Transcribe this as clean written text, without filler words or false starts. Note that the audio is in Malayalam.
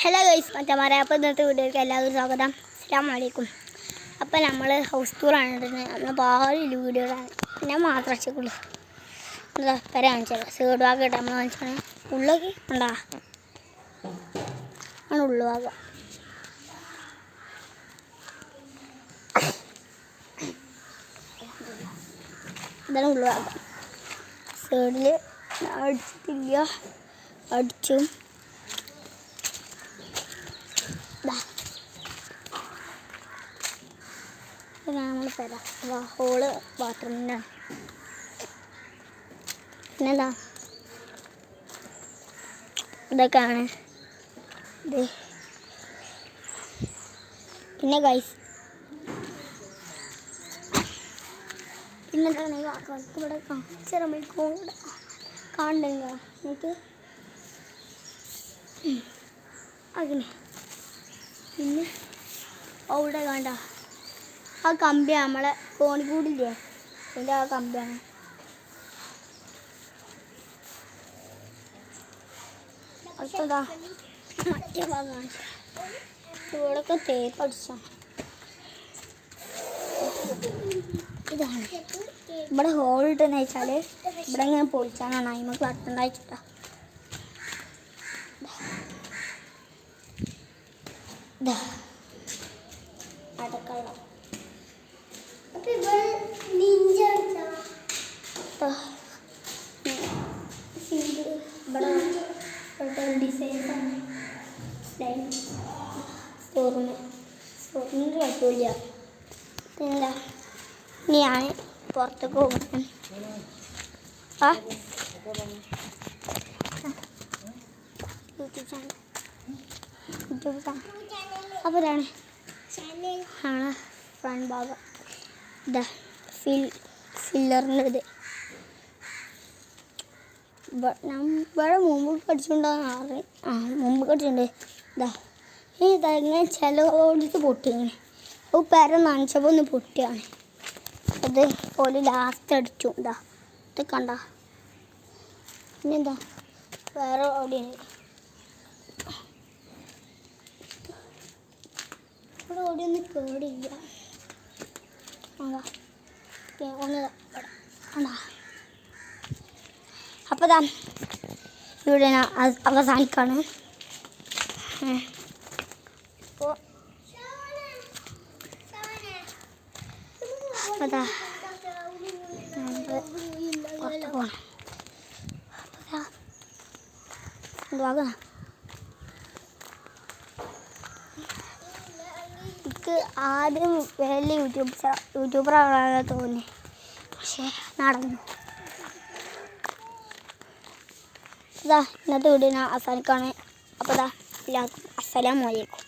ഹലോ ഗൈസ് മറ്റന്മാരെ, അപ്പോൾ ഇന്നത്തെ വീഡിയോയ്ക്ക് എല്ലാവർക്കും സ്വാഗതം. അസ്സലാമു അലൈക്കും. അപ്പോൾ നമ്മൾ ഹൗസ് ടൂറാണ് ഇടുന്നത്. നമ്മൾ ഭാവിയില്ല വീഡിയോകളാണ്. പിന്നെ മാത്രം വെച്ചേക്കുള്ളൂ. എന്താ പെര കാണിച്ചാൽ സൈഡ് ഭാഗം ഇട്ട് നമ്മൾ കാണിച്ചാണ്. ഉള്ളൊക്കെ ഉണ്ടാ ആണ് ഉള്ളുഭാഗം. ഇതാണ് ഉള്ളുഭാഗം. സൈഡിൽ അടിച്ചിട്ടില്ല, അടിച്ചു. നമ്മൾ പെര ഹോള് ബാത്റൂമിനാണ്. പിന്നെന്താ ഇതൊക്കെയാണ് ഇത്. പിന്നെ ഗൈസ് പിന്നെന്താണ് ഇവിടെ ചെറുമണിക്കൂർ കാണുന്നുണ്ടോ എനിക്ക് അങ്ങനെ. പിന്നെ അവിടെ കണ്ട ആ കമ്പിയാണ് നമ്മളെ കോണിക്കൂടില്ലേ, അതിൻ്റെ ആ കമ്പിയാണ്. അടുത്തതാ മറ്റേ ഭാഗമാണ്. ഇവിടെയൊക്കെ തേപ്പ് അടിച്ച ഇതാണ്. ഇവിടെ ഹോൾ ഇട്ടെന്ന് വെച്ചാൽ ഇവിടെ ഇങ്ങനെ പൊളിച്ചാണ് അതിമക്ക് വട്ടുണ്ടായിട്ടാ. അടക്കള ഡിസൈൻസാണ്. സ്റ്റോറിന് കുഴപ്പമില്ല. എന്താ ഇനി ഞാൻ പുറത്തേക്ക് പോകും. യൂട്യൂബ് ചാനൽ അപ്പോൾ ഇതാണ് ആണ് ഫ്രണ്ട് ഭാഗം. ഇതാ ഫില്ലറിൻ്റെ ഇത്. ഇവിടെ മുമ്പ് കടിച്ചിട്ടുണ്ടോന്ന് മുമ്പ് കടിച്ചിട്ടുണ്ട്. ഇതങ്ങനെ ചിലടുത്ത് പൊട്ടി. ഇങ്ങനെ അത് പെര നനച്ചപ്പോൾ ഒന്ന് പൊട്ടിയാണ്. അത് പോലെ ലാസ്റ്റ് അടിച്ചു. ഇത് കണ്ട. പിന്നെന്താ വേറെ ഓടിയുണ്ട്. ഇവിടെ ഓടിയൊന്നും കേടില്ല. അപ്പോൾ ഇവിടെ അവസാനിക്കാണ്. അപ്പോൾ അതാ പുറത്ത് പോകണം. എനിക്ക് ആദ്യം വലിയ യൂട്യൂബറാണെന്ന് തോന്നി, പക്ഷേ നടന്നു. ഇന്നത്തെ വീഡിയോ അവസാനിക്കാണ്. അപ്പോൾ എല്ലാവർക്കും അസ്സലാമു അലൈക്കും.